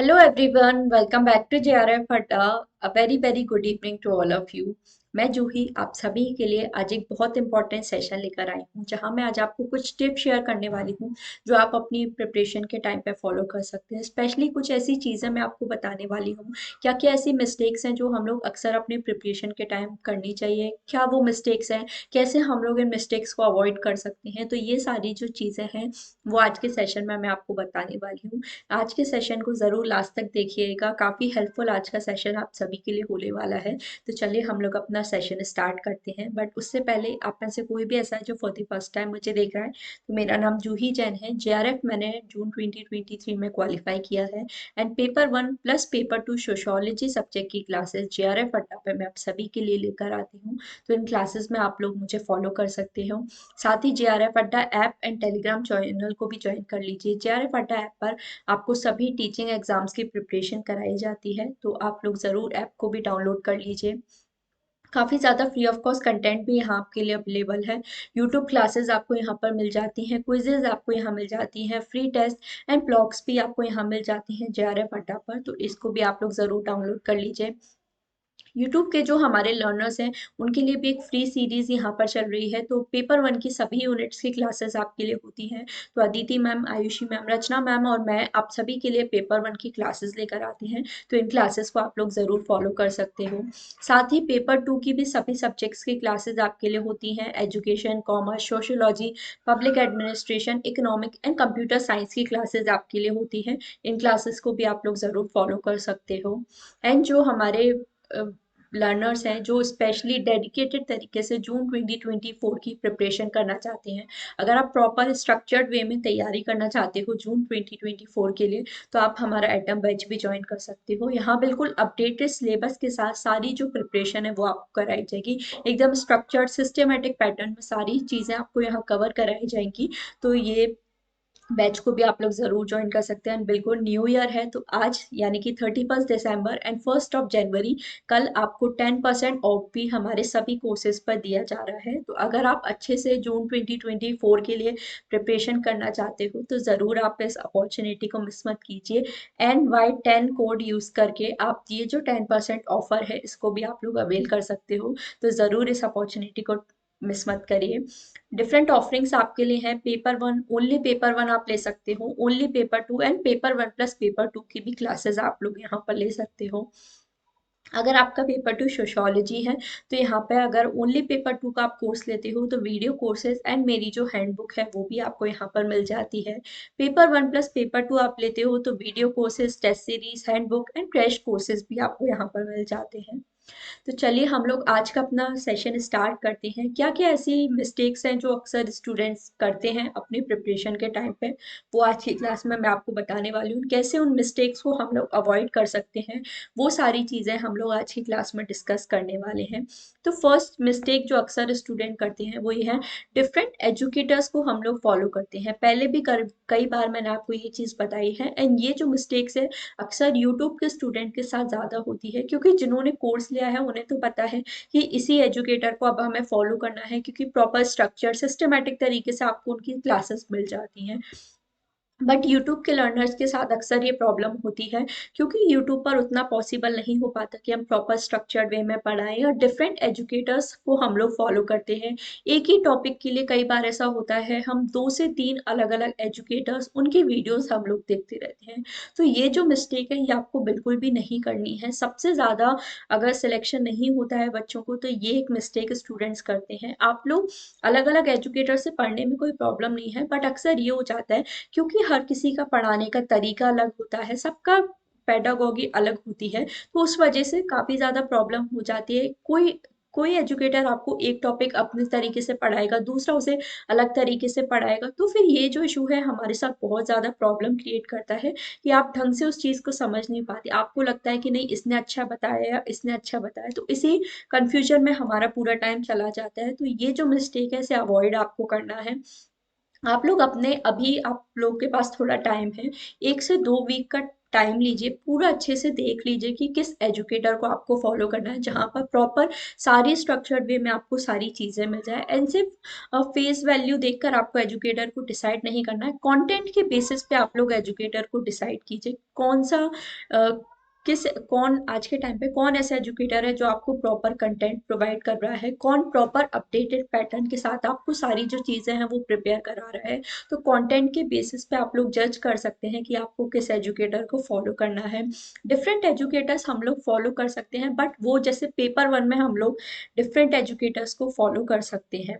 Hello everyone, welcome back to JRF Hutta. A very good evening to all of you. मैं जूही आप सभी के लिए आज एक बहुत इंपॉर्टेंट सेशन लेकर आई हूँ जहाँ मैं आज आपको कुछ टिप्स शेयर करने वाली हूँ जो आप अपनी प्रिपरेशन के टाइम पे फॉलो कर सकते हैं। स्पेशली कुछ ऐसी चीज़ें मैं आपको बताने वाली हूँ, क्या क्या ऐसी मिस्टेक्स हैं जो हम लोग अक्सर अपनी प्रिपरेशन के टाइम करनी चाहिए, क्या वो मिस्टेक्स हैं, कैसे हम लोग इन मिस्टेक्स को अवॉइड कर सकते हैं। तो ये सारी जो चीज़ें हैं वो आज के सेशन में मैं आपको बताने वाली हूँ। आज के सेशन को ज़रूर लास्ट तक देखिएगा, काफ़ी हेल्पफुल आज का सेशन आप सभी के लिए होने वाला है। तो चलिए हम लोग अपना सेशन स्टार्ट करते हैं, बट उससे पहले आप में से कोई भी ऐसा है जो फॉर द फर्स्ट टाइम मुझे देख रहा है, तो मेरा नाम जूही जैन है। जेआरएफ मैंने जून 2023 में क्वालिफाई किया है and paper one plus paper to sociology subject की क्लासेस जेआरएफ अड्डा पे मैं आप सभी के लिए लेकर आती हूँ। तो इन क्लासेस में आप लोग मुझे फॉलो कर सकते हो। साथ ही जेआरएफ अड्डा ऐप एंड टेलीग्राम चैनल को भी ज्वाइन कर लीजिए। जेआरएफ अड्डा ऐप पर आपको सभी टीचिंग एग्जाम्स की प्रिपरेशन कराई जाती है, तो आप लोग ज़रूर ऐप को भी डाउनलोड कर लीजिए। काफ़ी ज़्यादा फ्री ऑफ कॉस्ट कंटेंट भी यहाँ आपके लिए अवेलेबल है। यूट्यूब क्लासेस आपको यहाँ पर मिल जाती हैं, क्विजेज आपको यहाँ मिल जाती हैं, फ्री टेस्ट एंड ब्लॉग्स भी आपको यहाँ मिल जाती हैं जेआरएफ अड्डा पर, तो इसको भी आप लोग ज़रूर डाउनलोड कर लीजिए। यूट्यूब के जो हमारे लर्नर्स हैं उनके लिए भी एक फ्री सीरीज़ यहाँ पर चल रही है, तो पेपर वन की सभी यूनिट्स की क्लासेस आपके लिए होती हैं। तो अदिति मैम, आयुषी मैम, रचना मैम और मैं आप सभी के लिए पेपर वन की क्लासेस लेकर आती हैं, तो इन क्लासेस को आप लोग ज़रूर फॉलो कर सकते हो। साथ ही पेपर टू की भी सभी सब्जेक्ट्स की क्लासेस आपके लिए होती हैं। Education, commerce, sociology, public administration, economic and computer science की क्लासेस आपके लिए होती हैं। इन क्लासेस को भी आप लोग ज़रूर फॉलो कर सकते हो। एंड जो हमारे लर्नर्स हैं जो स्पेशली डेडिकेटेड तरीके से जून 2024 की प्रिपरेशन करना चाहते हैं, अगर आप प्रॉपर स्ट्रक्चर्ड वे में तैयारी करना चाहते हो जून 2024 के लिए, तो आप हमारा एटम बैच भी ज्वाइन कर सकते हो। यहाँ बिल्कुल अपडेटेड सिलेबस के साथ सारी जो प्रिपरेशन है वो आपको कराई जाएगी। एकदम स्ट्रक्चर्ड सिस्टमेटिक पैटर्न में सारी चीज़ें आपको यहाँ कवर कराई जाएंगी। तो ये बैच को भी आप लोग ज़रूर ज्वाइन कर सकते हैं। बिल्कुल न्यू ईयर है, तो आज यानी कि 31 दिसंबर एंड 1 जनवरी कल आपको 10% ऑफ भी हमारे सभी कोर्सेज पर दिया जा रहा है। तो अगर आप अच्छे से जून 2024 के लिए प्रिपरेशन करना चाहते हो तो ज़रूर आप इस अपॉर्चुनिटी को मिस मत कीजिए। NY10 कोड यूज़ करके आप ये जो 10% ऑफर है इसको भी आप लोग अवेल कर सकते हो। तो ज़रूर इस अपॉर्चुनिटी को मिस मत करिए। डिफरेंट ऑफरिंग्स आपके लिए हैं। Paper one, only paper one आप ले सकते हो, only paper two and paper one plus paper to की भी क्लासेस आप लोग यहाँ पर ले सकते हो। अगर आपका पेपर टू सोशोलॉजी है तो यहाँ पे अगर ओनली पेपर टू का आप कोर्स लेते हो तो वीडियो कोर्सेज एंड मेरी जो हैंडबुक है वो भी आपको यहाँ पर मिल जाती है। Paper one plus paper two आप लेते हो तो video courses, test series, handbook and crash courses भी आपको यहाँ पर मिल जाते हैं। तो चलिए हम लोग आज का अपना सेशन स्टार्ट करते हैं। क्या क्या ऐसी मिस्टेक्स हैं जो अक्सर स्टूडेंट्स करते हैं अपनी प्रिपरेशन के टाइम पे, वो आज की क्लास में मैं आपको बताने वाली हूँ। कैसे उन मिस्टेक्स को हम लोग अवॉइड कर सकते हैं, वो सारी चीज़ें हम लोग आज की क्लास में डिस्कस करने वाले हैं। तो फर्स्ट मिस्टेक जो अक्सर स्टूडेंट करते हैं वो ये है, डिफरेंट एजुकेटर्स को हम लोग फॉलो करते हैं। पहले भी कई बार मैंने आपको ये चीज़ बताई है, एंड ये जो मिस्टेक्स है अक्सर यूट्यूब के स्टूडेंट के साथ ज़्यादा होती है, क्योंकि जिन्होंने कोर्स लिया है उन्हें तो पता है कि इसी एजुकेटर को अब हमें फॉलो करना है, क्योंकि प्रॉपर स्ट्रक्चर सिस्टमेटिक तरीके से आपको उनकी क्लासेस मिल जाती हैं। बट यूट्यूब के लर्नर्स के साथ अक्सर ये प्रॉब्लम होती है, क्योंकि यूट्यूब पर उतना पॉसिबल नहीं हो पाता कि हम प्रॉपर स्ट्रक्चर्ड वे में पढ़ाएं, और डिफरेंट एजुकेटर्स को हम लोग फॉलो करते हैं। एक ही टॉपिक के लिए कई बार ऐसा होता है हम 2 से 3 अलग अलग एजुकेटर्स उनकी वीडियोस हम लोग देखते रहते हैं। तो ये जो मिस्टेक है ये आपको बिल्कुल भी नहीं करनी है। सबसे ज़्यादा अगर सिलेक्शन नहीं होता है बच्चों को तो ये एक मिस्टेक स्टूडेंट्स करते हैं। आप लोग अलग अलग एजुकेटर से पढ़ने में कोई प्रॉब्लम नहीं है, बट अक्सर ये हो जाता है क्योंकि हर किसी का पढ़ाने का तरीका अलग होता है, सबका पेडागॉजी अलग होती है, तो उस वजह से काफ़ी ज़्यादा प्रॉब्लम हो जाती है। कोई कोई एजुकेटर आपको एक टॉपिक अपने तरीके से पढ़ाएगा, दूसरा उसे अलग तरीके से पढ़ाएगा, तो फिर ये जो इशू है हमारे साथ बहुत ज़्यादा प्रॉब्लम क्रिएट करता है कि आप ढंग से उस चीज़ को समझ नहीं पाते। आपको लगता है कि नहीं इसने अच्छा बताया या इसने अच्छा बताया, तो इसी कन्फ्यूजन में हमारा पूरा टाइम चला जाता है। तो ये जो मिस्टेक है इसे अवॉइड आपको करना है। आप लोग अपने, अभी आप लोग के पास थोड़ा टाइम है, 1 से 2 वीक का टाइम लीजिए, पूरा अच्छे से देख लीजिए कि किस एजुकेटर को आपको फॉलो करना है, जहाँ पर प्रॉपर सारी स्ट्रक्चर्ड वे में आपको सारी चीज़ें मिल जाए। एंड सिर्फ फेस वैल्यू देखकर आपको एजुकेटर को डिसाइड नहीं करना है, कंटेंट के बेसिस पे आप लोग एजुकेटर को डिसाइड कीजिए कौन सा अ, किस कौन आज के टाइम पे कौन ऐसा एजुकेटर है जो आपको प्रॉपर कंटेंट प्रोवाइड कर रहा है, कौन प्रॉपर अपडेटेड पैटर्न के साथ आपको सारी जो चीज़ें हैं वो प्रिपेयर करा रहा है। तो कंटेंट के बेसिस पे आप लोग जज कर सकते हैं कि आपको किस एजुकेटर को फॉलो करना है। डिफरेंट एजुकेटर्स हम लोग फॉलो कर सकते हैं, बट वो जैसे पेपर वन में हम लोग डिफरेंट एजुकेटर्स को फॉलो कर सकते हैं।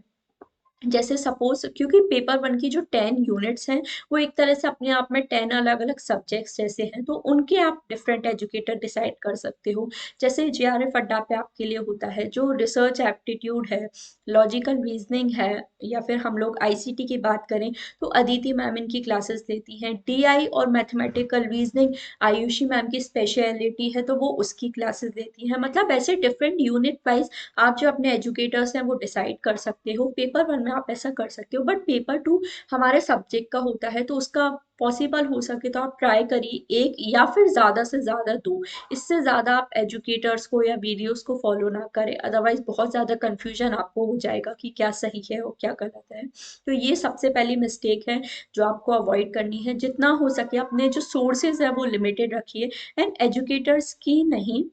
जैसे सपोज, क्योंकि पेपर वन की जो 10 यूनिट्स हैं वो एक तरह से अपने आप में 10 अलग अलग सब्जेक्ट्स जैसे हैं, तो उनके आप डिफरेंट एजुकेटर डिसाइड कर सकते हो। जैसे जेआरएफ अड्डा पे आपके लिए होता है जो रिसर्च एप्टीट्यूड है, लॉजिकल रीजनिंग है, या फिर हम लोग आईसीटी की बात करें तो अदिति मैम इनकी क्लासेस देती हैं। डीआई और मैथमेटिकल रीजनिंग आयुषी मैम की स्पेशलिटी है, तो वो उसकी क्लासेस देती हैं। मतलब ऐसे डिफरेंट यूनिट वाइज आप जो अपने एजुकेटर्स हैं वो डिसाइड कर सकते हो। पेपर वन में आप ऐसा कर सकते हो, बट पेपर टू हमारे सब्जेक्ट का होता है, तो उसका पॉसिबल हो सके तो आप ट्राई करिए एक या फिर ज़्यादा से ज़्यादा दो। इससे ज़्यादा आप एजुकेटर्स को या वीडियोस को फॉलो ना करें, अदरवाइज बहुत ज़्यादा कन्फ्यूजन आपको हो जाएगा कि क्या सही है और क्या गलत है। तो ये सबसे पहली मिस्टेक है जो आपको अवॉइड करनी है। जितना हो सके अपने जो सोर्सेज है वो लिमिटेड रखिए, एंड एजुकेटर्स की नहीं,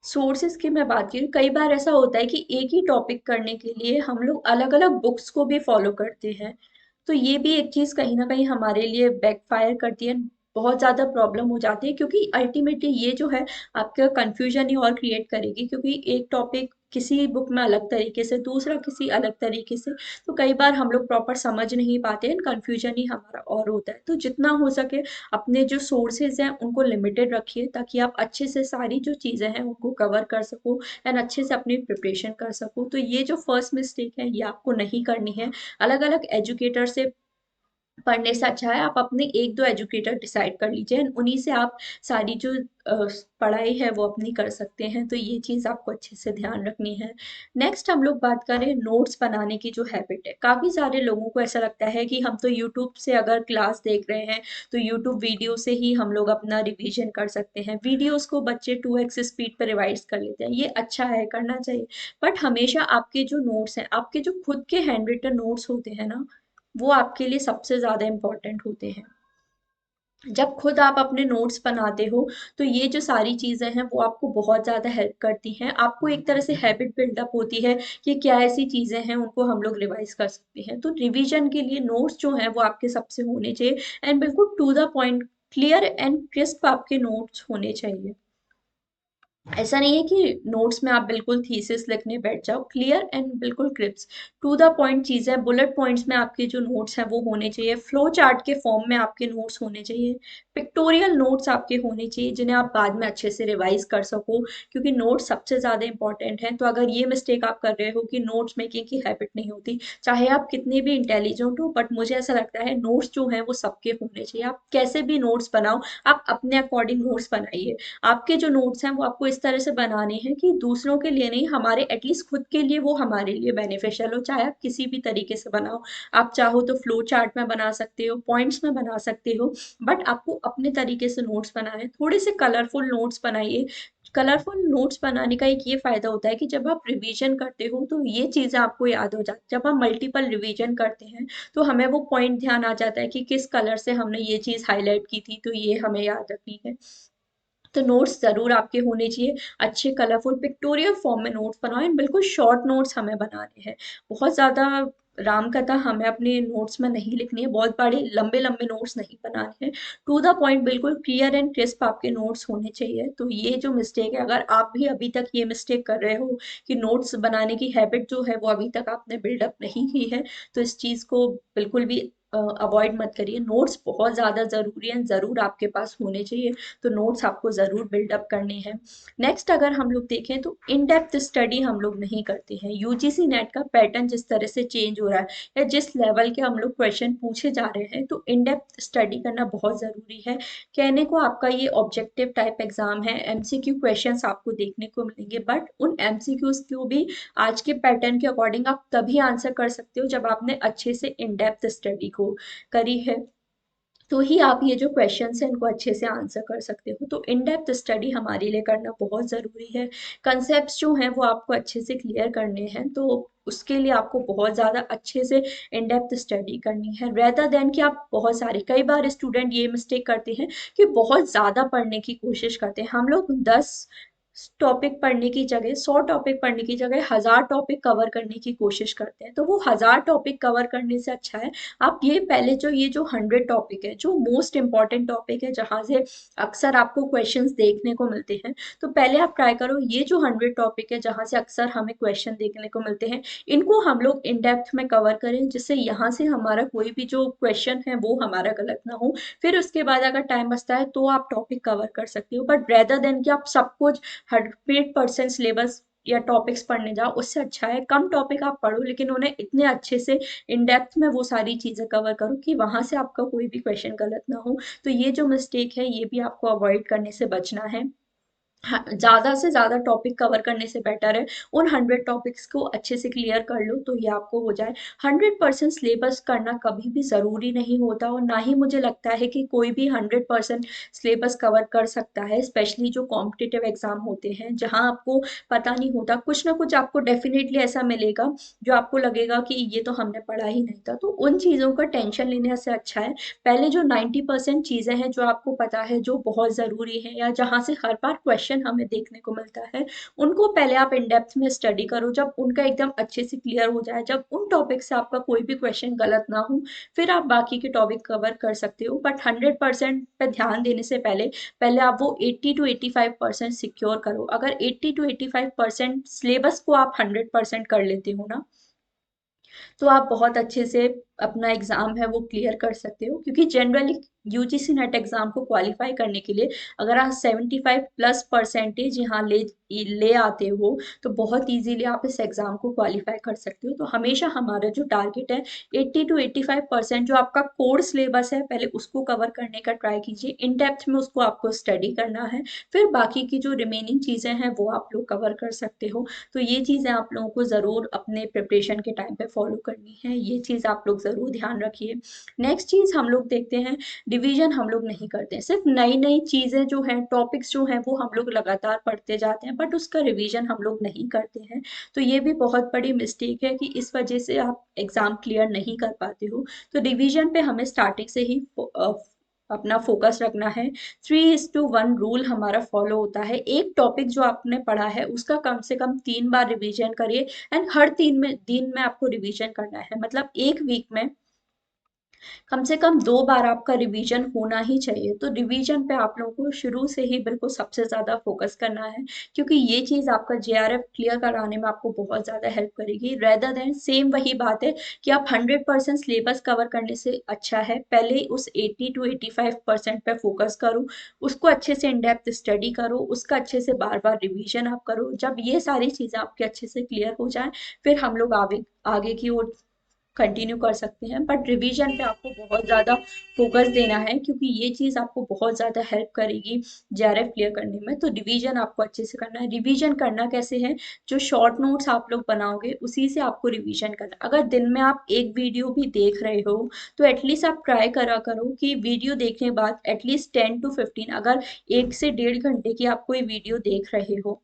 सोर्सेज की मैं बात करूँ, कई बार ऐसा होता है कि एक ही टॉपिक करने के लिए हम लोग अलग अलग बुक्स को भी फॉलो करते हैं। तो ये भी एक चीज़ कहीं ना कहीं हमारे लिए बैकफायर करती है, बहुत ज़्यादा प्रॉब्लम हो जाती है, क्योंकि अल्टीमेटली ये जो है आपका कंफ्यूजन ही और क्रिएट करेगी, क्योंकि एक टॉपिक किसी बुक में अलग तरीके से, दूसरा किसी अलग तरीके से, तो कई बार हम लोग प्रॉपर समझ नहीं पाते हैं, कंफ्यूजन ही हमारा और होता है। तो जितना हो सके अपने जो सोर्सेज हैं उनको लिमिटेड रखिए, ताकि आप अच्छे से सारी जो चीज़ें हैं उनको कवर कर सको एंड अच्छे से अपनी प्रिपरेशन कर सको। तो ये जो फर्स्ट मिस्टेक है ये आपको नहीं करनी है। अलग अलग एजुकेटर से पढ़ने से अच्छा है आप अपने एक दो एजुकेटर डिसाइड कर लीजिए एंड उन्हीं से आप सारी जो पढ़ाई है वो अपनी कर सकते हैं। तो ये चीज़ आपको अच्छे से ध्यान रखनी है। नेक्स्ट हम लोग बात करें नोट्स बनाने की जो हैबिट है, काफ़ी सारे लोगों को ऐसा लगता है कि हम तो यूट्यूब से अगर क्लास देख रहे हैं तो यूट्यूब वीडियो से ही हम लोग अपना रिवीजन कर सकते हैं। वीडियोस को बच्चे 2x स्पीड पर रिवाइज कर लेते हैं, ये अच्छा है, करना चाहिए। बट हमेशा आपके जो नोट्स हैं, आपके जो खुद के हैंड रिटन नोट्स होते हैं ना, वो आपके लिए सबसे ज़्यादा इम्पोर्टेंट होते हैं। जब खुद आप अपने नोट्स बनाते हो तो ये जो सारी चीज़ें हैं वो आपको बहुत ज़्यादा हेल्प करती हैं। आपको एक तरह से हैबिट बिल्डअप होती है कि क्या ऐसी चीज़ें हैं उनको हम लोग रिवाइज कर सकते हैं। तो रिवीजन के लिए नोट्स जो हैं वो आपके सबसे होने चाहिए, एंड बिल्कुल to the point, clear and crisp आपके नोट्स होने चाहिए। ऐसा नहीं है कि नोट्स में आप बिल्कुल थीसिस लिखने बैठ जाओ, क्लियर एंड बिल्कुल क्रिप्स, टू द पॉइंट चीज़ें, बुलेट पॉइंट्स में आपके जो नोट्स हैं वो होने चाहिए, फ्लो चार्ट के फॉर्म में आपके नोट्स होने चाहिए, पिक्टोरियल नोट्स आपके होने चाहिए जिन्हें आप बाद में अच्छे से रिवाइज कर सको, क्योंकि नोट्स सबसे ज़्यादा इंपॉर्टेंट हैं। तो अगर ये मिस्टेक आप कर रहे हो कि नोट्स मेकिंग की हैबिट नहीं होती, चाहे आप कितने भी इंटेलिजेंट हो, बट मुझे ऐसा लगता है नोट्स जो हैं वो सबके होने चाहिए। आप कैसे भी नोट्स बनाओ, आप अपने अकॉर्डिंग नोट्स बनाइए। आपके जो नोट्स हैं वो आपको इस तरह से बनाने हैं कि दूसरों के लिए नहीं, हमारे एटलीस्ट खुद के लिए वो हमारे लिए बेनिफिशियल हो, चाहे आप किसी भी तरीके से बनाओ। आप चाहो तो फ्लो चार्ट में बना सकते हो, पॉइंट्स में बना सकते हो, बट आपको अपने तरीके से नोट्स बनाने, थोड़े से कलरफुल नोट्स बनाइए। कलरफुल नोट्स बनाने का एक ये फायदा होता है कि जब आप रिवीजन करते हो तो ये चीज़ें आपको याद हो जाती, जब हम मल्टीपल रिवीजन करते हैं तो हमें वो पॉइंट ध्यान आ जाता है कि किस कलर से हमने ये चीज़ हाईलाइट की थी, तो ये हमें याद रखनी है। तो नोट्स ज़रूर आपके होने चाहिए, अच्छे कलरफुल पिक्टोरियल फॉर्म में नोट्स बनाओ, एंड बिल्कुल शॉर्ट नोट्स हमें बनाने हैं। बहुत ज़्यादा राम कथा हमें अपने नोट्स में नहीं लिखनी है, बहुत बड़े लंबे लंबे नोट्स नहीं बनाने हैं। टू द पॉइंट, बिल्कुल क्लियर एंड क्रिस्प आपके नोट्स होने चाहिए। तो ये जो मिस्टेक है, अगर आप भी अभी तक ये मिस्टेक कर रहे हो कि नोट्स बनाने की हैबिट जो है वो अभी तक आपने बिल्डअप नहीं की है, तो इस चीज़ को बिल्कुल भी अवॉइड मत करिए। नोट्स बहुत ज़्यादा ज़रूरी हैं, ज़रूर आपके पास होने चाहिए। तो नोट्स आपको ज़रूर बिल्डअप करने हैं। नेक्स्ट अगर हम लोग देखें तो इन डेप्थ स्टडी हम लोग नहीं करते हैं। यूजीसी नेट का पैटर्न जिस तरह से चेंज हो रहा है, या जिस लेवल के हम लोग क्वेश्चन पूछे जा रहे हैं, तो इन डेप्थ स्टडी करना बहुत ज़रूरी है। कहने को आपका ये ऑब्जेक्टिव टाइप एग्जाम है, एमसीक्यू क्वेश्चंस आपको देखने को मिलेंगे, बट उन एमसीक्यूज को भी आज के पैटर्न के अकॉर्डिंग आप तभी आंसर कर सकते हो जब आपने अच्छे से इन डेप्थ स्टडी को करी है। तो ही आप ये जो क्वेश्चंस हैं इनको अच्छे से आंसर कर सकते हो। तो इन डेप्थ स्टडी हमारे लिए करना बहुत ज़रूरी है। कंसेप्ट जो हैं वो आपको अच्छे से क्लियर करने हैं, तो उसके लिए आपको बहुत ज़्यादा अच्छे से इन डेप्थ स्टडी करनी है, रेदर देन कि आप बहुत सारे, कई बार स्टूडेंट ये मिस्टेक करते हैं कि बहुत ज़्यादा पढ़ने की कोशिश करते हैं। हम लोग 10 टॉपिक पढ़ने की जगह, 100 टॉपिक पढ़ने की जगह 1000 टॉपिक कवर करने की कोशिश करते हैं। तो वो 1000 टॉपिक कवर करने से अच्छा है आप ये पहले जो ये जो 100 टॉपिक है, जो मोस्ट इंपॉर्टेंट टॉपिक है, जहाँ से अक्सर आपको क्वेश्चंस देखने को मिलते हैं, तो पहले आप ट्राई करो ये जो 100 टॉपिक है जहाँ से अक्सर हमें क्वेश्चन देखने को मिलते हैं, इनको हम लोग इन डेप्थ में कवर करें, जिससे यहाँ से हमारा कोई भी जो क्वेश्चन है वो हमारा गलत ना हो। फिर उसके बाद अगर टाइम बचता है तो आप टॉपिक कवर कर सकते हो, बट रेदर देन कि आप सब कुछ 100% सिलेबस या टॉपिक्स पढ़ने जाओ, उससे अच्छा है कम टॉपिक आप पढ़ो लेकिन उन्हें इतने अच्छे से इन डेप्थ में वो सारी चीज़ें कवर करो कि वहाँ से आपका कोई भी क्वेश्चन गलत ना हो। तो ये जो मिस्टेक है ये भी आपको अवॉइड करने से बचना है। हाँ, ज़्यादा से ज़्यादा टॉपिक कवर करने से बेटर है उन 100 टॉपिक्स को अच्छे से क्लियर कर लो तो ये आपको हो जाए। 100% सिलेबस करना कभी भी ज़रूरी नहीं होता, और ना ही मुझे लगता है कि कोई भी 100% सिलेबस कवर कर सकता है, स्पेशली जो कॉम्पिटिटिव एग्जाम होते हैं जहाँ आपको पता नहीं होता, कुछ ना कुछ आपको डेफिनेटली ऐसा मिलेगा जो आपको लगेगा कि ये तो हमने पढ़ा ही नहीं था। तो उन चीज़ों का टेंशन लेने से अच्छा है पहले जो 90% चीज़ें हैं जो आपको पता है जो बहुत ज़रूरी है या जहाँ से हर बार क्वेश्चन हमें देखने को मिलता है, उनको पहले आप इन डेप्थ में स्टडी करो। जब उनका एकदम अच्छे से क्लियर हो जाए, जब उन टॉपिक से आपका कोई भी क्वेश्चन गलत ना हो, फिर आप बाकी के टॉपिक कवर कर सकते हो। बट 100% पे ध्यान देने से पहले पहले आप वो 80 to 85% सिक्योर करो। अगर 80 to 85% सिलेबस को आप 100% कर लेते हो ना, तो आप बहुत अच्छे से अपना एग्ज़ाम है वो क्लियर कर सकते हो, क्योंकि जनरली यूजीसी नेट एग्ज़ाम को क्वालिफाई करने के लिए अगर आप 75+ परसेंटेज यहाँ ले ले आते हो तो बहुत इजीली आप इस एग्ज़ाम को क्वालिफाई कर सकते हो। तो हमेशा हमारा जो टारगेट है 80 to 85% जो आपका कोर सिलेबस है पहले उसको कवर करने का ट्राई कीजिए, इन डेप्थ में उसको आपको स्टडी करना है, फिर बाकी की जो रिमेनिंग चीज़ें हैं वो आप लोग कवर कर सकते हो। तो ये चीज़ें आप लोगों को ज़रूर अपने प्रिपरेशन के टाइम पे फॉलो करनी है, ये चीज़ आप लोग ज़रूर ध्यान रखिए। नेक्स्ट चीज़ हम लोग देखते हैं, रिवीजन हम लोग नहीं करते हैं, सिर्फ नई नई चीज़ें जो हैं, टॉपिक्स जो हैं वो हम लोग लगातार पढ़ते जाते हैं बट उसका रिवीजन हम लोग नहीं करते हैं। तो ये भी बहुत बड़ी मिस्टेक है कि इस वजह से आप एग्ज़ाम क्लियर नहीं कर पाते हो। तो रिवीजन पे हमें स्टार्टिंग से ही अपना फोकस रखना है। 3:1 रूल हमारा फॉलो होता है, एक टॉपिक जो आपने पढ़ा है उसका कम से कम 3 बार रिवीजन करिए, एंड हर 3 दिन में आपको रिवीजन करना है, मतलब एक वीक में कम से कम 2 बार आपका रिवीजन होना ही चाहिए। तो रिवीजन पे आप लोगों को शुरू से ही बिल्कुल सबसे ज़्यादा फोकस करना है, क्योंकि ये चीज़ आपका जेआरएफ क्लियर कराने में आपको बहुत ज़्यादा हेल्प करेगी, रेदर देन सेम वही बात है कि आप 100% सिलेबस कवर करने से अच्छा है पहले उस 80 to 85% पे फोकस करो, उसको अच्छे से इन डेप्थ स्टडी करो, उसका अच्छे से बार बार रिवीजन आप करो। जब ये सारी चीज़ें आपके अच्छे से क्लियर हो जाए, फिर हम लोग आगे आगे की ओर कंटिन्यू कर सकते हैं। बट रिवीजन पे आपको बहुत ज़्यादा फोकस देना है, क्योंकि ये चीज़ आपको बहुत ज़्यादा हेल्प करेगी जेआरएफ क्लियर करने में। तो रिवीजन आपको अच्छे से करना है। रिवीजन करना कैसे है, जो शॉर्ट नोट्स आप लोग बनाओगे उसी से आपको रिवीजन करना है। अगर दिन में आप एक वीडियो भी देख रहे हो तो एटलीस्ट आप ट्राई करा करो कि वीडियो देखने के बाद एटलीस्ट 10 to 15, अगर 1 से 1.5 घंटे की आप कोई वीडियो देख रहे हो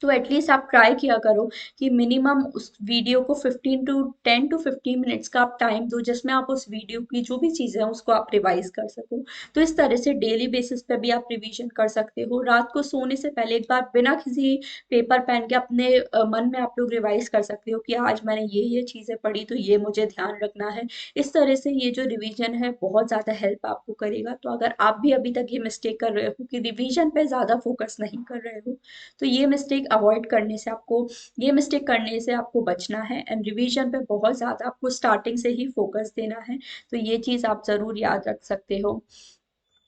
तो एटलीस्ट आप ट्राई किया करो कि मिनिमम उस वीडियो को 10 to 15 मिनट्स का आप टाइम दो, जिसमें आप उस वीडियो की जो भी चीज़ें हैं उसको आप रिवाइज कर सको। तो इस तरह से डेली बेसिस पे भी आप रिवीजन कर सकते हो। रात को सोने से पहले एक बार बिना किसी पेपर पेन के अपने मन में आप लोग रिवाइज कर सकते हो कि आज मैंने ये चीज़ें पढ़ी तो ये मुझे ध्यान रखना है। इस तरह से ये जो रिवीजन है बहुत ज़्यादा हेल्प आपको करेगा। तो अगर आप भी अभी तक ये मिस्टेक कर रहे हो कि रिवीजन पे ज़्यादा फोकस नहीं कर रहे हो, तो ये मिस्टेक अवॉइड करने से आपको, ये मिस्टेक करने से आपको बचना है, एंड रिवीजन पे बहुत ज़्यादा आपको स्टार्टिंग से ही फोकस देना है। तो ये चीज़ आप ज़रूर याद रख सकते हो।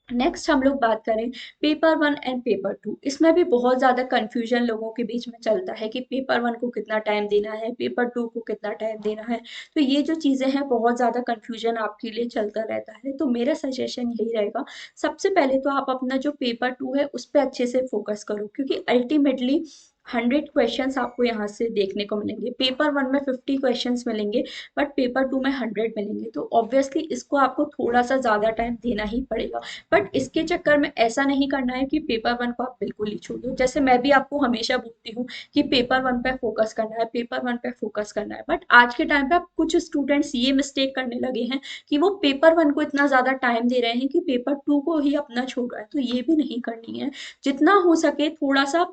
नेक्स्ट हम लोग बात करें पेपर 1 एंड पेपर 2, इसमें भी बहुत ज़्यादा कन्फ्यूजन लोगों के बीच में चलता है कि पेपर 1 को कितना टाइम देना है, पेपर 2 को कितना टाइम देना है। तो ये जो चीज़ें हैं बहुत ज़्यादा कन्फ्यूजन आपके लिए चलता रहता है। तो मेरा सजेशन यही रहेगा, सबसे पहले तो आप अपना जो पेपर 2 है उस पर अच्छे से फोकस करो, क्योंकि अल्टीमेटली 100 क्वेश्चंस आपको यहाँ से देखने को मिलेंगे। पेपर वन में 50 क्वेश्चंस मिलेंगे, बट पेपर टू में 100 मिलेंगे। तो ऑब्वियसली इसको आपको थोड़ा सा ज़्यादा टाइम देना ही पड़ेगा। बट इसके चक्कर में ऐसा नहीं करना है कि पेपर वन को आप बिल्कुल ही छोड़ दो। जैसे मैं भी आपको हमेशा बोलती हूँ कि पेपर वन पे फोकस करना है, पेपर वन पे फोकस करना है, बट आज के टाइम पे आप कुछ स्टूडेंट्स ये मिस्टेक करने लगे हैं कि वो पेपर वन को इतना ज़्यादा टाइम दे रहे हैं कि पेपर टू को ही अपना छोड़ रहा है। तो ये भी नहीं करनी है। जितना हो सके थोड़ा सा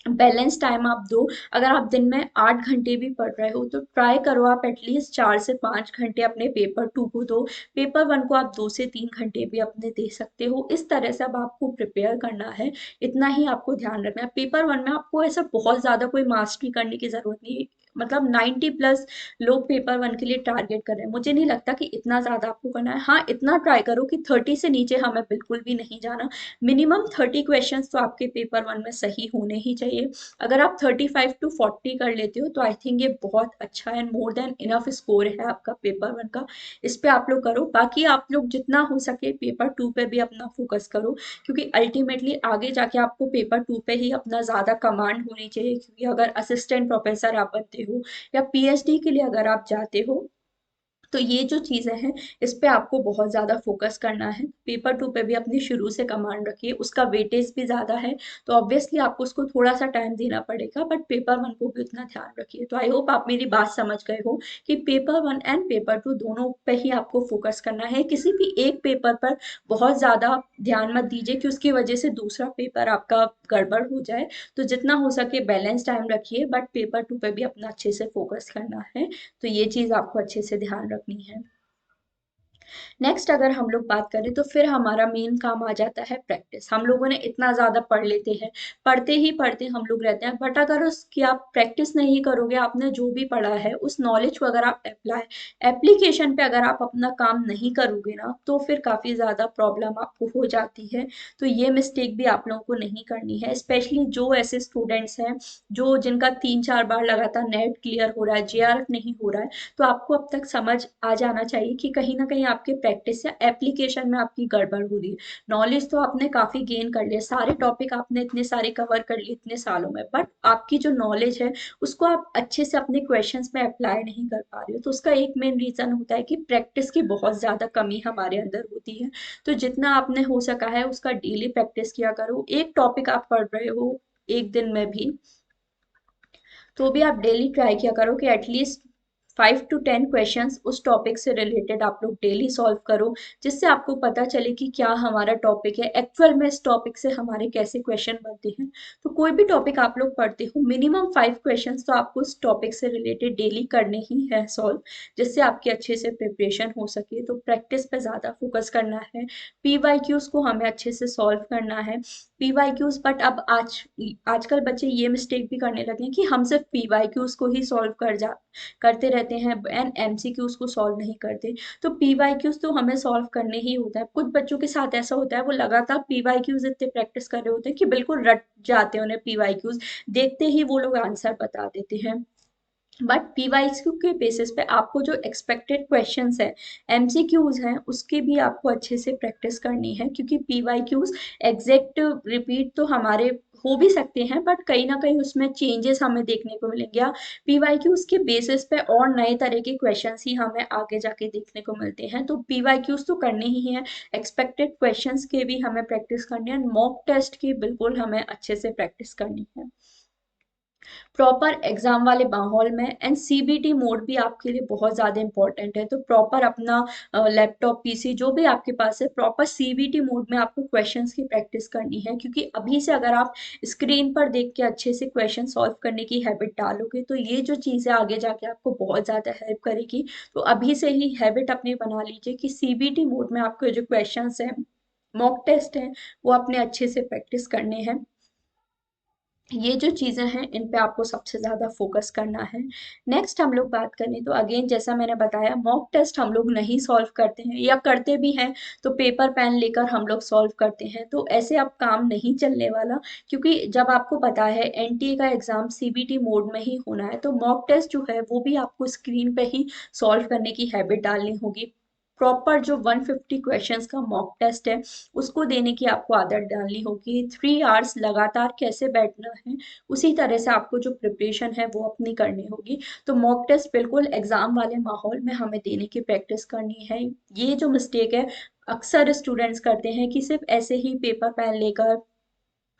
बैलेंस टाइम आप दो। अगर आप दिन में 8 घंटे भी पढ़ रहे हो तो ट्राई करो आप एटलीस्ट 4 से 5 घंटे अपने पेपर टू को दो। पेपर वन को आप 2 से 3 घंटे भी अपने दे सकते हो। इस तरह से अब आपको प्रिपेयर करना है। इतना ही आपको ध्यान रखना है। पेपर वन में आपको ऐसा बहुत ज़्यादा कोई मास्टरी करने की ज़रूरत नहीं है। मतलब 90+ लोग पेपर वन के लिए टारगेट कर रहे हैं। मुझे नहीं लगता कि इतना ज़्यादा आपको करना है। हाँ, इतना ट्राई करो कि 30 से नीचे हमें बिल्कुल भी नहीं जाना। मिनिमम 30 क्वेश्चंस तो आपके पेपर वन में सही होने ही चाहिए। अगर आप 35 to 40 कर लेते हो तो आई थिंक ये बहुत अच्छा and more than enough score है आपका पेपर वन का। इस पे आप लोग करो। बाकी आप लोग जितना हो सके पेपर टू पे भी अपना फोकस करो, क्योंकि अल्टीमेटली आगे जाके आपको पेपर टू पे ही अपना ज़्यादा कमांड होनी चाहिए। क्योंकि अगर असिस्टेंट प्रोफेसर आप बनते हो या पीएचडी के लिए अगर आप जाते हो, तो ये जो चीज़ें हैं इस पे आपको बहुत ज़्यादा फोकस करना है। पेपर टू पे भी अपनी शुरू से कमांड रखिए, उसका वेटेज भी ज़्यादा है। तो ऑब्वियसली आपको उसको थोड़ा सा टाइम देना पड़ेगा, बट पेपर वन को भी उतना ध्यान रखिए। तो आई होप आप मेरी बात समझ गए हो कि paper one and paper two दोनों पे ही आपको फोकस करना है। किसी भी एक पेपर पर बहुत ज़्यादा ध्यान मत दीजिए कि उसकी वजह से दूसरा पेपर आपका गड़बड़ हो जाए। तो जितना हो सके बैलेंस टाइम रखिए, बट पेपर टू पे भी अपना अच्छे से फोकस करना है। तो ये चीज़ आपको अच्छे से ध्यान रखनी है। नेक्स्ट अगर हम लोग बात करें तो फिर हमारा मेन काम आ जाता है प्रैक्टिस। हम लोगों ने इतना ज़्यादा पढ़ लेते हैं, पढ़ते ही पढ़ते हम लोग रहते हैं, बट अगर उसकी आप प्रैक्टिस नहीं करोगे, आपने जो भी पढ़ा है उस नॉलेज को अगर आप एप्लीकेशन पे अगर आप अपना काम नहीं करोगे ना, तो फिर काफ़ी ज़्यादा प्रॉब्लम आपको हो जाती है। तो ये मिस्टेक भी आप लोगों को नहीं करनी है। स्पेशली जो ऐसे स्टूडेंट्स हैं जो जिनका 3-4 बार लगातार नेट क्लियर हो रहा है, जेआरएफ नहीं हो रहा है, तो आपको अब तक समझ आ जाना चाहिए कि कहीं ना कहीं आपके प्रैक्टिस या एप्लीकेशन में आपकी गड़बड़ हो रही है। नॉलेज तो आपने काफ़ी गेन कर लिया, सारे टॉपिक आपने इतने सारे कवर कर लिए इतने सालों में, बट आपकी जो नॉलेज है उसको आप अच्छे से अपने क्वेश्चंस में अप्लाई नहीं कर पा रहे हो। तो उसका एक मेन रीज़न होता है कि प्रैक्टिस की बहुत ज़्यादा कमी हमारे अंदर होती है। तो जितना आपने हो सका है उसका डेली प्रैक्टिस किया करो। एक टॉपिक आप पढ़ रहे हो एक दिन में भी, तो भी आप डेली ट्राई किया करो कि एटलीस्ट 5 to 10 क्वेश्चंस उस टॉपिक से रिलेटेड आप लोग डेली सॉल्व करो, जिससे आपको पता चले कि क्या हमारा टॉपिक है, एक्चुअल में इस टॉपिक से हमारे कैसे क्वेश्चन बनते हैं। तो कोई भी टॉपिक आप लोग पढ़ते हो, मिनिमम 5 क्वेश्चंस तो आपको उस टॉपिक से रिलेटेड डेली करने ही है सॉल्व, जिससे आपकी अच्छे से प्रिपरेशन हो सके। तो प्रैक्टिस पे ज़्यादा फोकस करना है। पीवाईक्यूज को हमें अच्छे से सॉल्व करना है। पीवाईक्यूज, बट अब आजकल बच्चे ये मिस्टेक भी करने लगे हैं कि हम सिर्फ पीवाईक्यूज को ही सॉल्व करते रहते हैं एंड एमसीक्यूज को सॉल्व नहीं करते। तो पीवाईक्यूज तो हमें सॉल्व करने ही होता है। कुछ बच्चों के साथ ऐसा होता है वो लगातार पीवाईक्यूज इतने प्रैक्टिस कर रहे होते हैं कि बिल्कुल रट जाते हैं उन्हें पीवाईक्यूज, देखते ही वो लोग आंसर बता देते हैं। बट पीवाईक्यू के बेसिस पे आपको जो एक्सपेक्टेड क्वेश्चंस है, एमसीक्यूज हैं, उसकी भी आपको अच्छे से प्रैक्टिस करनी है। क्योंकि पीवाईक्यूज एग्जैक्ट रिपीट तो हमारे हो भी सकते हैं, बट कहीं ना कहीं उसमें चेंजेस हमें देखने को मिलेंगे, या पीवाईक्यूज के बेसिस पे और नए तरह के क्वेश्चंस ही हमें आगे जाके देखने को मिलते हैं। तो पीवाईक्यूज तो करने ही हैं, एक्सपेक्टेड क्वेश्चंस के भी हमें प्रैक्टिस करनी है, मॉक टेस्ट की बिल्कुल हमें अच्छे से प्रैक्टिस करनी है प्रॉपर एग्जाम वाले माहौल में। एंड सीबीटी मोड भी आपके लिए बहुत ज़्यादा इंपॉर्टेंट है। तो प्रॉपर अपना लैपटॉप पीसी जो भी आपके पास है, प्रॉपर सीबीटी मोड में आपको क्वेश्चंस की प्रैक्टिस करनी है। क्योंकि अभी से अगर आप स्क्रीन पर देख के अच्छे से क्वेश्चन सॉल्व करने की हैबिट डालोगे, तो ये जो चीज़ें आगे जाके आपको बहुत ज़्यादा हेल्प करेगी। तो अभी से ही हैबिट अपनी बना लीजिए कि सीबीटी मोड में आपके जो क्वेश्चन हैं, मॉक टेस्ट हैं, वो अपने अच्छे से प्रैक्टिस करने हैं। ये जो चीज़ें हैं इन पे आपको सबसे ज़्यादा फोकस करना है। नेक्स्ट हम लोग बात करें तो अगेन जैसा मैंने बताया, मॉक टेस्ट हम लोग नहीं सॉल्व करते हैं, या करते भी हैं तो पेपर पेन लेकर हम लोग सॉल्व करते हैं। तो ऐसे अब काम नहीं चलने वाला। क्योंकि जब आपको पता है एनटीए का एग्ज़ाम सीबीटी मोड में ही होना है, तो मॉक टेस्ट जो है वो भी आपको स्क्रीन पे ही सॉल्व करने की हैबिट डालनी होगी। प्रॉपर जो 150 क्वेश्चंस का मॉक टेस्ट है उसको देने की आपको आदत डालनी होगी। 3 आवर्स लगातार कैसे बैठना है, उसी तरह से आपको जो प्रिपरेशन है वो अपनी करनी होगी। तो मॉक टेस्ट बिल्कुल एग्जाम वाले माहौल में हमें देने की प्रैक्टिस करनी है। ये जो मिस्टेक है अक्सर स्टूडेंट्स करते हैं कि सिर्फ ऐसे ही पेपर पेन लेकर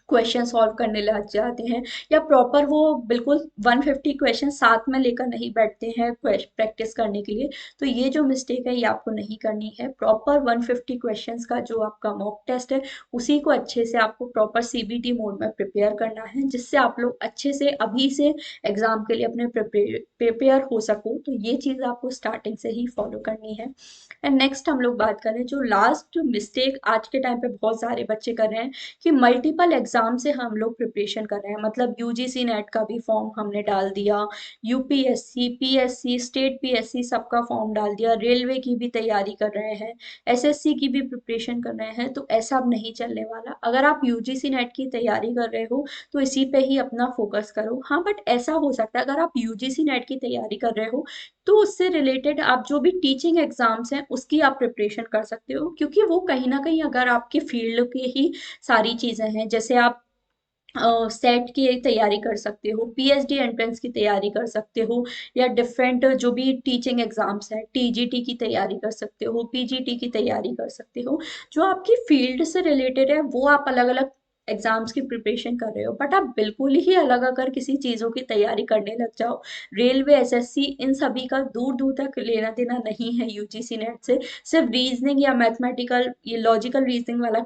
क्वेश्चन सॉल्व करने लग जाते हैं, या प्रॉपर वो बिल्कुल 150 क्वेश्चन साथ में लेकर नहीं बैठते हैं प्रैक्टिस करने के लिए। तो ये जो मिस्टेक है ये आपको नहीं करनी है। प्रॉपर 150 क्वेश्चंस का जो आपका मॉक टेस्ट है उसी को अच्छे से आपको प्रॉपर सीबीटी मोड में प्रिपेयर करना है, जिससे आप लोग अच्छे से अभी से एग्जाम के लिए अपने प्रिपेयर हो सको। तो ये चीज़ आपको स्टार्टिंग से ही फॉलो करनी है। एंड नेक्स्ट हम लोग बात करें जो लास्ट मिस्टेक आज के टाइम पे बहुत सारे बच्चे कर रहे हैं कि मल्टीपल एग्जाम से हम लोग प्रिपरेशन कर रहे हैं। मतलब यूजीसी नेट का भी फॉर्म हमने डाल दिया, यूपीएससी पीएससी स्टेट पीएससी सबका फॉर्म डाल दिया, रेलवे की भी तैयारी कर रहे हैं, एसएससी की भी प्रिपरेशन कर रहे हैं। तो ऐसा अब नहीं चलने वाला। अगर आप यूजीसी नेट की तैयारी कर रहे हो तो इसी पे ही अपना फोकस करो। हाँ, बट ऐसा हो सकता है अगर आप यूजीसी नेट की तैयारी कर रहे हो तो उससे रिलेटेड आप जो भी टीचिंग एग्जाम्स हैं उसकी आप प्रिपरेशन कर सकते हो, क्योंकि वो कहीं ना कहीं अगर आपके फील्ड के ही सारी चीज़ें हैं। जैसे आप सेट की तैयारी कर सकते हो, पीएचडी एंट्रेंस की तैयारी कर सकते हो, या डिफरेंट जो भी टीचिंग एग्जाम्स हैं टीजीटी की तैयारी कर सकते हो, पीजीटी की तैयारी कर सकते हो। जो आपकी फील्ड से रिलेटेड है वो आप अलग अलग एग्जाम्स की प्रिपरेशन कर रहे हो। बट आप बिल्कुल ही अलग अगर किसी चीज़ों की तैयारी करने लग जाओ, रेलवे एसएससी इन सभी का दूर दूर तक लेना देना नहीं है यूजीसी नेट से। सिर्फ रीजनिंग या मैथमेटिकल ये लॉजिकल रीजनिंग वाला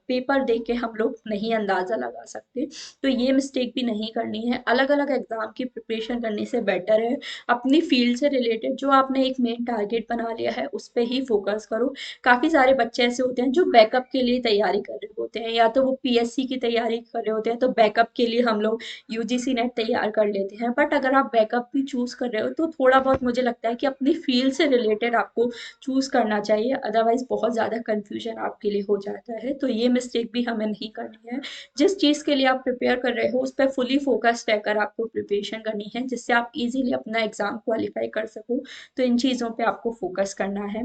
पेपर देख के हम लोग नहीं अंदाजा लगा सकते। तो ये मिस्टेक भी नहीं करनी है। अलग अलग एग्जाम की प्रिपरेशन करने से बेटर है अपनी फील्ड से रिलेटेड जो आपने एक मेन टारगेट बना लिया है उस पर ही फोकस करो। काफ़ी सारे बच्चे ऐसे होते हैं जो बैकअप के लिए तैयारी कर रहे होते हैं, या तो वो पीएससी की तैयारी कर रहे होते हैं तो बैकअप के लिए हम लोग यूजीसी नेट तैयार कर लेते हैं। बट अगर आप बैकअप भी चूज कर रहे हो तो थोड़ा बहुत मुझे लगता है कि अपनी फील्ड से रिलेटेड आपको चूज करना चाहिए, अदरवाइज बहुत ज़्यादा कंफ्यूजन आपके लिए हो जाता है। तो ये मिस्टेक भी हमें नहीं करनी है। जिस चीज़ के लिए आप प्रिपेयर कर रहे हो उस पर फुली फोकस्ड रहकर आपको प्रिपरेशन करनी है, जिससे आप इजीली अपना एग्जाम क्वालिफाई कर सको। तो इन चीज़ों पे आपको फोकस करना है।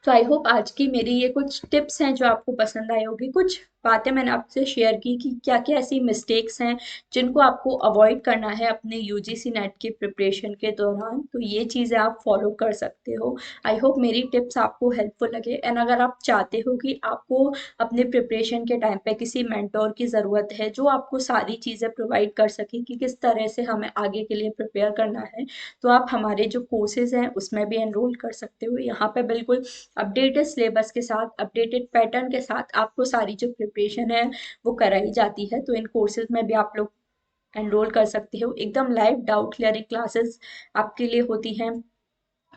तो आई होप आज की मेरी ये कुछ टिप्स हैं जो आपको पसंद आई होगी। कुछ बातें मैंने आपसे शेयर की कि क्या क्या ऐसी मिस्टेक्स हैं जिनको आपको अवॉइड करना है अपने यूजीसी नेट के प्रिपरेशन के दौरान। तो ये चीज़ें आप फॉलो कर सकते हो। आई होप मेरी टिप्स आपको हेल्पफुल लगे। एंड अगर आप चाहते हो कि आपको अपने प्रिपरेशन के टाइम पे किसी मेंटोर की ज़रूरत है जो आपको सारी चीज़ें प्रोवाइड कर सके कि किस तरह से हमें आगे के लिए प्रिपेयर करना है, तो आप हमारे जो कोर्सेज हैं उसमें भी एनरोल कर सकते हो। यहाँ पे बिल्कुल अपडेटेड सिलेबस के साथ, अपडेटेड पैटर्न के साथ आपको सारी जो प्रिपरेशन है वो कराई जाती है। तो इन कोर्सेज में भी आप लोग एनरोल कर सकते हो। एकदम लाइव डाउट क्लियरिंग क्लासेस आपके लिए होती हैं,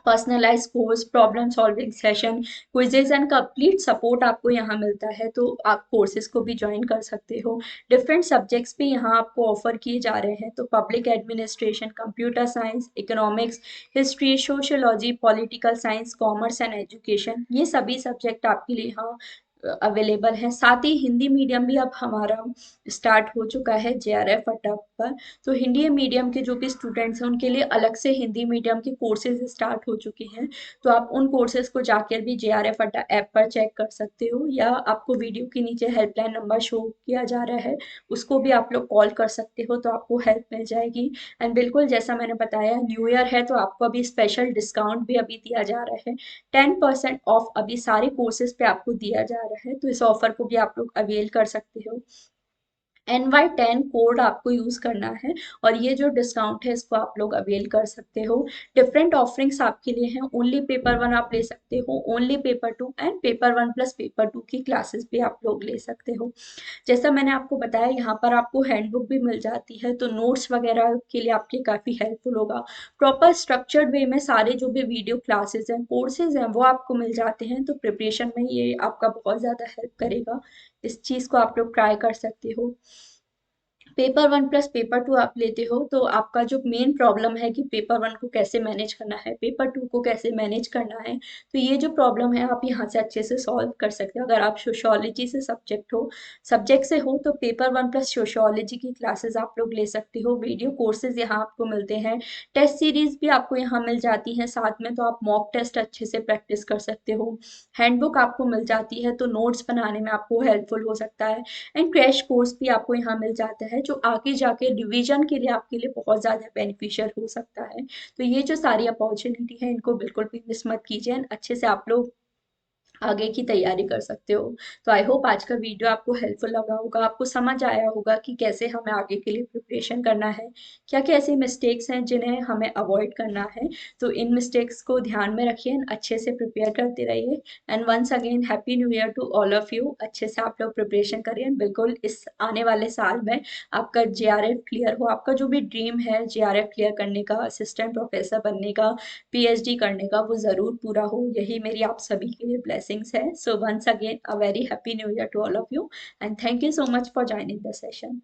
personalise course, problem solving session, quizzes and complete support आपको यहाँ मिलता है। तो आप कोर्सेज को भी ज्वाइन कर सकते हो। डिफरेंट सब्जेक्ट्स भी यहाँ आपको ऑफर किए जा रहे हैं। तो public administration, computer science, economics, history, sociology, political science, commerce and education, ये सभी सब्जेक्ट आपके लिए यहाँ अवेलेबल है। साथ ही हिंदी मीडियम भी अब हमारा स्टार्ट हो चुका है जेआरएफ अड्डा पर। तो हिंदी मीडियम के जो भी स्टूडेंट्स हैं उनके लिए अलग से हिंदी मीडियम के कोर्सेज स्टार्ट हो चुके हैं। तो आप उन कोर्सेज को जाकर भी जेआरएफ अड्डा ऐप पर चेक कर सकते हो, या आपको वीडियो के नीचे हेल्पलाइन नंबर शो किया जा रहा है उसको भी आप लोग कॉल कर सकते हो, तो आपको हेल्प मिल जाएगी। एंड बिल्कुल जैसा मैंने बताया न्यू ईयर है तो आपको अभी स्पेशल डिस्काउंट भी अभी दिया जा रहा है। 10% ऑफ अभी सारे कोर्सेज पे आपको दिया जा रहा है। तो इस ऑफर को भी आप लोग अवेल कर सकते हो। NY10 कोड आपको यूज़ करना है और ये जो डिस्काउंट है इसको आप लोग अवेल कर सकते हो। डिफरेंट ऑफरिंग्स आपके लिए हैं। ओनली पेपर वन आप ले सकते हो, only paper two and paper one plus paper to की क्लासेस भी आप लोग ले सकते हो। जैसा मैंने आपको बताया यहाँ पर आपको हैंडबुक भी मिल जाती है, तो नोट्स वगैरह के लिए आपके काफ़ी हेल्पफुल होगा। प्रॉपर स्ट्रक्चर्ड वे में सारे जो भी वीडियो क्लासेस हैं, कोर्सेज हैं, वो आपको मिल जाते हैं। तो प्रिपरेशन में ये आपका बहुत ज़्यादा हेल्प करेगा। इस चीज़ को आप लोग ट्राई कर सकते हो। Paper one plus paper two आप लेते हो तो आपका जो मेन प्रॉब्लम है कि पेपर वन को कैसे मैनेज करना है, पेपर टू को कैसे मैनेज करना है, तो ये जो प्रॉब्लम है आप यहाँ से अच्छे से सॉल्व कर सकते हो। अगर आप सोशियोलॉजी से सब्जेक्ट से हो तो पेपर वन प्लस सोशियोलॉजी की क्लासेस आप लोग ले सकते हो। वीडियो कोर्सेज यहाँ आपको मिलते हैं, टेस्ट सीरीज भी आपको यहाँ मिल जाती हैं साथ में, तो आप मॉक टेस्ट अच्छे से प्रैक्टिस कर सकते हो। हैंडबुक आपको मिल जाती है तो नोट्स बनाने में आपको हेल्पफुल हो सकता है। एंड क्रैश कोर्स भी आपको यहाँ मिल जाता है जो आगे जाके रिवीजन के लिए आपके लिए बहुत ज़्यादा बेनिफिशियल हो सकता है। तो ये जो सारी अपॉर्चुनिटी है इनको बिल्कुल भी मिस मत कीजिए and अच्छे से आप लोग आगे की तैयारी कर सकते हो। तो आई होप आज का वीडियो आपको हेल्पफुल लगा होगा, आपको समझ आया होगा कि कैसे हमें आगे के लिए प्रिपरेशन करना है, क्या क्या ऐसे मिस्टेक्स हैं जिन्हें हमें अवॉइड करना है। तो इन मिस्टेक्स को ध्यान में रखिए and अच्छे से प्रिपेयर करते रहिए। And once again happy new year to all of you. अच्छे से आप लोग प्रिपरेशन करिए and बिल्कुल इस आने वाले साल में आपका जेआरएफ क्लियर हो, आपका जो भी ड्रीम है जेआरएफ क्लियर करने का, असिस्टेंट प्रोफेसर बनने का, पीएचडी करने का, वो ज़रूर पूरा हो। यही मेरी आप सभी के लिए ब्लेसिंग्स है। So once again a very happy new year to all of you and thank you so much for joining the session.